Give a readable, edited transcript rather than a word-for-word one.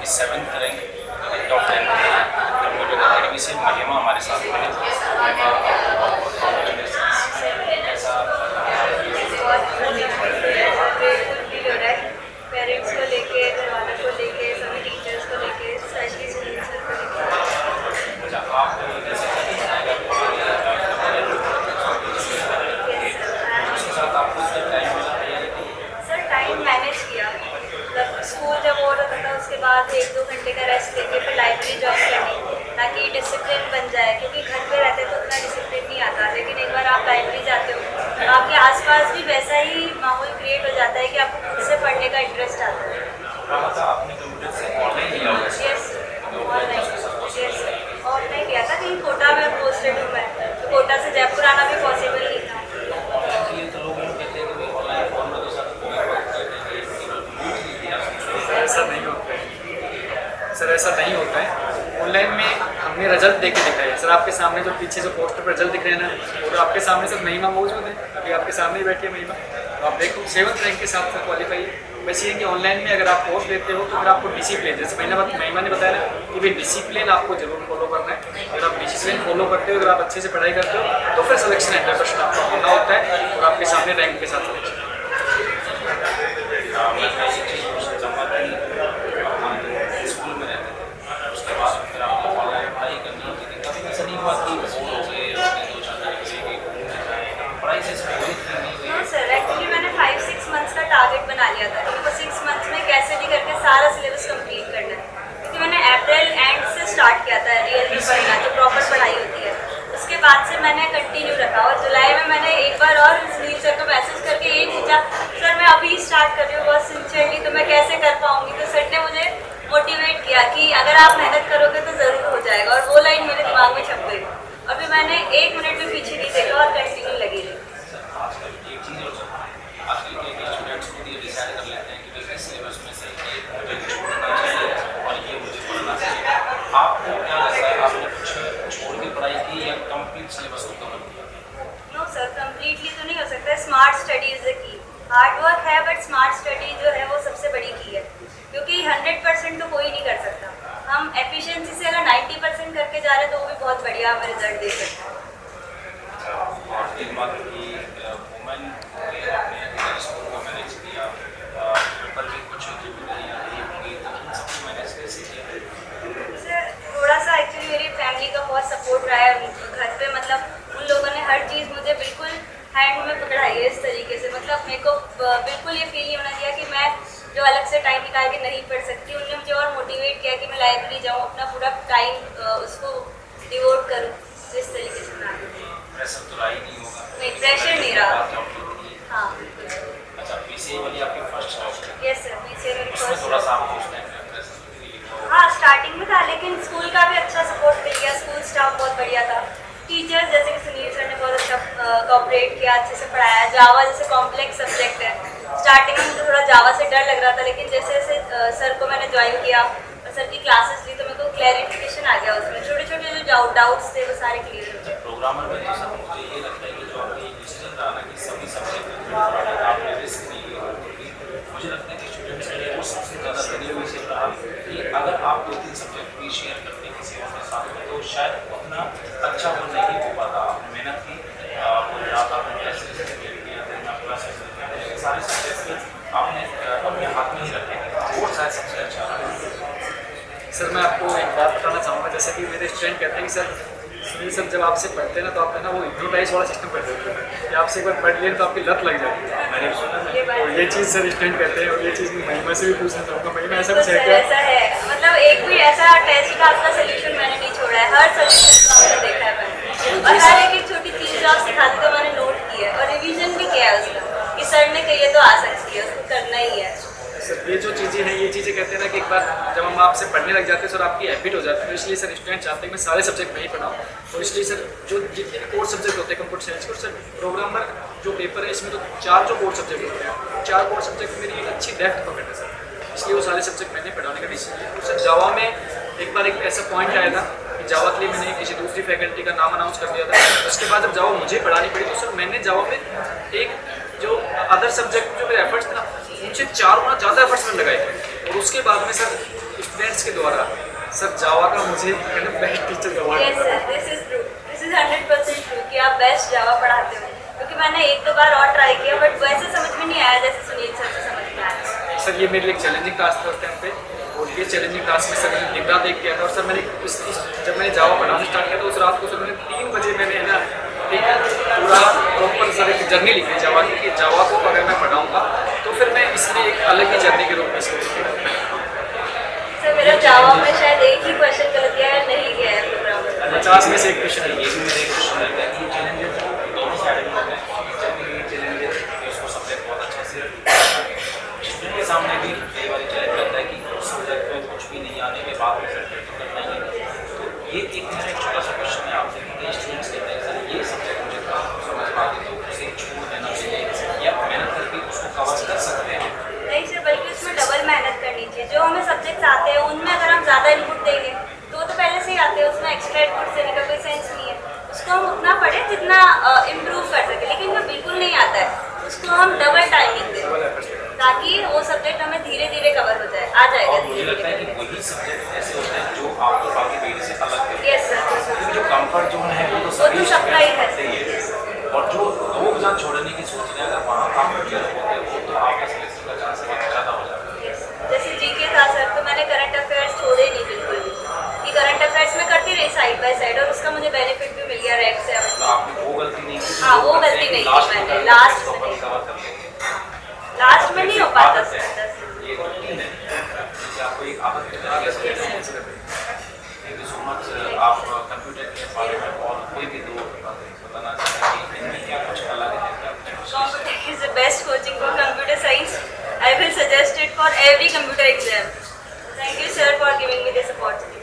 अभी 7th rank top 10 computer academy से महिमा हमारे साथ में है। महिमा बहुत कॉन्ग्रेचुलेशंस। ऐसा पेरेंट्स को लेके, घर वालों को लेके, सभी टीचर्स को लेके, स्पेशली सुनील सर को लेके। अच्छा, आप जैसे उसके साथ आपको इसका टाइम मिला तैयारी के लिए? सर टाइम मैनेज किया, मतलब स्कूल जब हो रहा था उसके बाद 1-2 घंटे का रेस्ट लेके फिर लाइब्रेरी ज्वाइन करनी ताकि डिसिप्लिन बन जाए, क्योंकि घर पे रहते तो उतना डिसिप्लिन नहीं आता, लेकिन एक बार आप लाइब्रेरी जाते हो तो आपके आसपास भी वैसा ही माहौल क्रिएट हो जाता है कि आपको खुद से पढ़ने का इंटरेस्ट आता है। मतलब आपने कंप्यूटर से ऑनलाइन लिया होगा? यस, ऑनलाइन लिया था, कहीं कोटा में पोस्टेड हूँ मैं, तो कोटा से जयपुर आना भी पॉसिबल नहीं था। ऑनलाइन के लिए तो लोग कहते हैं कि ऑनलाइन फॉर्म में तो सब कोई वक्त कहते हैं ऐसा नहीं होता है सर, ऐसा नहीं होता है। ऑनलाइन में हमने रिजल्ट देख के दिखाया है सर, आपके सामने जो पीछे जो पोस्टर पर रिजल्ट दिख रहे हैं ना, वो तो आपके सामने सर महिमा मौजूद है, अभी आपके सामने ही बैठी है महिमा, तो आप देखो 7th रैंक के साथ सर क्वालिफाई है। वैसे ये कि ऑनलाइन में अगर आप कोर्स लेते हो तो फिर आपको डिसिप्लिन, जैसे महिमा ने बताया ना कि भाई डिसिप्लिन आपको जरूर फॉलो करना है। अगर आप डिसिप्लिन फॉलो करते हो, अगर आप अच्छे से पढ़ाई करते हो तो फिर सिलेक्शन 100% आपका होना होता है और आपके सामने रैंक के साथ सिलेक्शन। मैं ऐसी चीज़ पूछना चाहूँगा कि स्कूल में रहते थे, उसके बाद फिर आपको ऑनलाइन पढ़ाई करनी होती थी, कभी ऐसा नहीं हुआ कि बोर हो गए अपने दोस्तों तरीके से कि पढ़ाई से संबंधित नहीं हुई? हाँ सर, एक्चुअली मैंने 5-6 मंथ्स का टारगेट बना लिया था कि वो 6 मंथ्स में कैसे भी करके सारा सिलेबस कंप्लीट करना है, क्योंकि मैंने अप्रैल एंड से स्टार्ट किया था रियल में पढ़ना, जो प्रॉपर पढ़ाई होती है। उसके बाद से मैंने कंटिन्यू रखा और जुलाई में मैंने एक बार और सुनील सर को मैसेज करके यही पूछा, सर मैं अभी स्टार्ट कर रही हूँ बहुत सिंसियरली, तो मैं कैसे कर पाऊँगी? तो सर ने मुझे मोटिवेट किया कि अगर आप मेहनत करोगे तो ज़रूर हो जाएगा, और वो लाइन मेरे दिमाग में छप गई। अभी मैंने 1 मिनट भी पीछे नहीं देखा और कंटिन्यू लगी रही। आजकल एक चीज़ और आजकल के स्टूडेंट्स खुद ये डिसाइड कर लेते हैं कि भाई इस सिलेबस में से ये मुझे छोड़ना चाहिए और ये मुझे पढ़ना चाहिए। आपको क्या लगता है, आपने कुछ छोड़ के पढ़ाई की या कंप्लीट सिलेबस को कवर किया? नो सर, कम्प्लीटली तो नहीं हो सकता। Smart study is the key. Hard work है बट स्मार्ट स्टडी जो है वो सबसे बड़ी की है, क्योंकि 100% तो कोई नहीं कर सकता। हम एफिशिएंसी से अगर 90% करके जा रहे हैं तो वो भी बहुत बढ़िया रिजल्ट दे सकते हैं। और एक बात की वुमेन आपने स्कूल को मैनेज किया, पेपर भी कुछ जिम्मेदारियाँ दी होंगी, तो इन सबको मैनेज कैसे किया? सर थोड़ा सा एक्चुअली मेरी फैमिली का बहुत सपोर्ट रहा है घर पे, मतलब उन लोगों ने हर चीज़ मुझे बिल्कुल हैंड में पकड़ाई है इस तरीके से, मतलब मेरे को बिल्कुल ये फील नहीं होना दिया कि मैं जो अलग से टाइम निकाल के नहीं पढ़ सकती। उन्होंने मुझे और मोटिवेट किया कि मैं लाइब्रेरी जाऊँ, अपना पूरा टाइम उसको डिवोट करूँ, इस तरीके से मैं आगे बढ़ी। प्रेशर तो रहा ही नहीं होगा? नहीं, प्रेशर नहीं रहा। हाँ। अच्छा, पीसीए वाली आपकी फर्स्ट जॉब है? यस सर, पीछे मेरी उसमें फर्स्ट। थोड़ा सा आपको उस टाइम पे प्रेशर? हाँ स्टार्टिंग में था, लेकिन स्कूल का भी अच्छा सपोर्ट मिल गया, स्कूल स्टाफ बहुत बढ़िया था, टीचर्स जैसे कि सुनील सर ने बहुत अच्छा कोऑपरेट किया, अच्छे से पढ़ाया। जावा जैसे कॉम्प्लेक्स सब्जेक्ट है, स्टार्टिंग में मुझे थोड़ा जावा से डर लग रहा था, लेकिन जैसे जैसे सर को मैंने ज्वाइन किया और सर की क्लासेस ली तो मेरे को क्लैरिफिकेशन आ गया, उसमें छोटे छोटे जो डाउट्स थे वो सारे क्लियर हो गए। प्रोग्रामर में तो सर मुझे ये लगता है कि जो आपने डिसीजन रहा ना कि सभी सब्जेक्ट में आपने रिस्क नहीं लिया, मुझे लगता है कि स्टूडेंट्स के लिए वो सबसे ज़्यादा बेनिफिशियल रहा कि अगर आप 2-3 सब्जेक्ट भी शेयर करते हैं किसी और के साथ में तो शायद उतना अच्छा वो नहीं हो पाता। आपने मेहनत की, आपने टेस्ट क्लियर किया, सारे सब्जेक्ट आपने अपने हाथ में ही रखे और शायद सबसे अच्छा रहा। सर मैं आपको एक बात बताना चाहूँगा, जैसे कि मेरे स्टूडेंट कहते हैं कि सर सुनील सर जब आपसे पढ़ते हैं ना तो आप है ना वो हिप्नोटाइज वाला सिस्टम कर देते हैं कि आपसे एक बार पढ़ लिए तो आपकी लत लग जाती है। मैंने भी सुना है। और ये चीज़ सर स्टूडेंट कहते हैं, और ये चीज़ मैं महिमा से भी पूछना चाहूँगा, महिमा ऐसा तो कुछ है सर क्या? ऐसा है, मतलब एक भी ऐसा टेस्ट का आपका सोल्यूशन मैंने नहीं छोड़ा है, हर सब्जेक्ट का आपने देखा है मैंने, और हर एक छोटी चीज़ जो आप सिखाते तो मैंने नोट की है और रिवीजन भी किया है उसका कि सर ने कही है तो आ सकती है, उसको करना ही है। सर ये जो चीज़ें हैं, ये चीज़ें कहते हैं ना कि एक बार जब हम आपसे पढ़ने लग जाते हैं सर आपकी हैबिट हो जाती है, तो इसलिए सर स्टूडेंट चाहते हैं कि मैं सारे सब्जेक्ट में ही पढ़ाऊँ, और इसलिए सर जो जितने भी कोर सब्जेक्ट होते हैं कंप्यूटर साइंस के, सर प्रोग्रामर जो पेपर है इसमें तो 4 जो कोर सब्जेक्ट होते हैं, 4 कोर सब्जेक्ट मेरी एक अच्छी डेप्थ पकड़ है सर, इसलिए वो सारे सब्जेक्ट मैंने पढ़ाने का डिसीजन लिया। और सर जावा में एक बार एक ऐसा पॉइंट आया था कि जावा के लिए मैंने किसी दूसरी फैकल्टी का नाम अनाउंस कर दिया था, उसके बाद जब जावा मुझे पढ़ानी पड़ी तो सर मैंने जावा में एक जो अदर सब्जेक्ट जो मेरे एफर्ट्स थे ना उनसे 4 गुना ज़्यादा एफर्ट्स मैंने लगाए थे, और उसके बाद में सर स्टूडेंट्स के द्वारा सर जावा का मुझे बेस्ट टीचर का yes award sir, this is true, this is 100% true कि आप बेस्ट जावा पढ़ाते हो, क्योंकि मैंने एक दो बार और ट्राई किया बट वैसे समझ में नहीं आया जैसे सुनील सर से समझ में आया। सर ये मेरे लिए एक चैलेंजिंग टास्क था उस टाइम पे, और ये चैलेंजिंग टास्क में सर मैंने दिन रात एक किया था। और सर मैंने जब मैंने जावा पढ़ाना स्टार्ट किया तो उस रात को सर मैंने 3 बजे मैंने है ना एक पूरा प्रॉपर सर एक जर्नी लिखी जावा की, कि जावा को अगर मैं पढ़ाऊँगा तो फिर मैं इसमें एक अलग ही जर्नी के रूप में इसको देखूँगा। सर मेरा जावा में शायद एक ही क्वेश्चन गलत गया है, नहीं गया है प्रोग्राम में। 50 में से एक क्वेश्चन ये भी मेरे क्वेश्चन रहता है कि चैलेंजेस दोनों साइड में होते हैं। जब भी चैलेंजेस उसको सब्जेक्ट बहुत अच्छे से स्टूडेंट के सामने भी कई बार चैलेंज रहता है कि उस सब्जेक्ट में कुछ भी नहीं आने के बाद में सब्जेक्ट तो करना ही है। तो ये एक मेरा एक छोटा सा क्वेश्चन है आपसे कि कई स्टूडेंट्स कहते हैं सर ये सब्जेक्ट मुझे समझ में आती तो उसे छोड़ देना चाहिए या मेहनत करके उसको कवर कर सकते हैं। नहीं सर, बल्कि उसमें डबल मेहनत करनी चाहिए। जो हमें सब्जेक्ट्स आते हैं उनमें अगर हम ज़्यादा इनपुट देंगे तो वो तो पहले से ही आते हैं, उसमें एक्स्ट्रा इनपुट देने का कोई सेंस नहीं है। उसको हम उतना पढ़ें जितना इम्प्रूव कर सके, लेकिन जो बिल्कुल नहीं आता है उसको हम डबल टाइमिंग दें ताकि वो सब्जेक्ट हमें धीरे धीरे कवर हो जाए, आ जाएगा और मुझे धीरे लगता है कि धीरे। वही सब्जेक्ट ऐसे होते हैं जो आपको बाकी फील्ड से अलग करते हैं। यस सर, क्योंकि जो कंफर्ट जोन है वो तो वो सभी तो सबका ही है। सही है। और जो लोग जहाँ छोड़ने की सोच रहे हैं अगर वहाँ आप क्लियर होते हो तो आपका सिलेक्शन का चांस बहुत ज़्यादा हो जाता है। Yes. जैसे जीके था सर, तो मैंने करंट अफेयर्स छोड़े नहीं बिल्कुल भी, कि करंट अफेयर्स में करती रही साइड बाय साइड और उसका मुझे बेनिफिट भी मिल गया रैंक से। तो आपने वो गलती नहीं की। हाँ, वो गलती नहीं की मैंने, लास्ट में नहीं। कवर कर लेंगे। लास्ट में नहीं हो पाता आदत है। सर। ये रूटीन है कि आपको एक आदत के तरीके से थैंक यू सो मच। आप कंप्यूटर के बारे में और कोई भी दो बातें बताना चाहते हैं कि इनमें क्या कुछ अलग है क्या कुछ Computech is the best coaching for computer science. I will suggest it for every computer exam. Thank you sir for giving me this opportunity.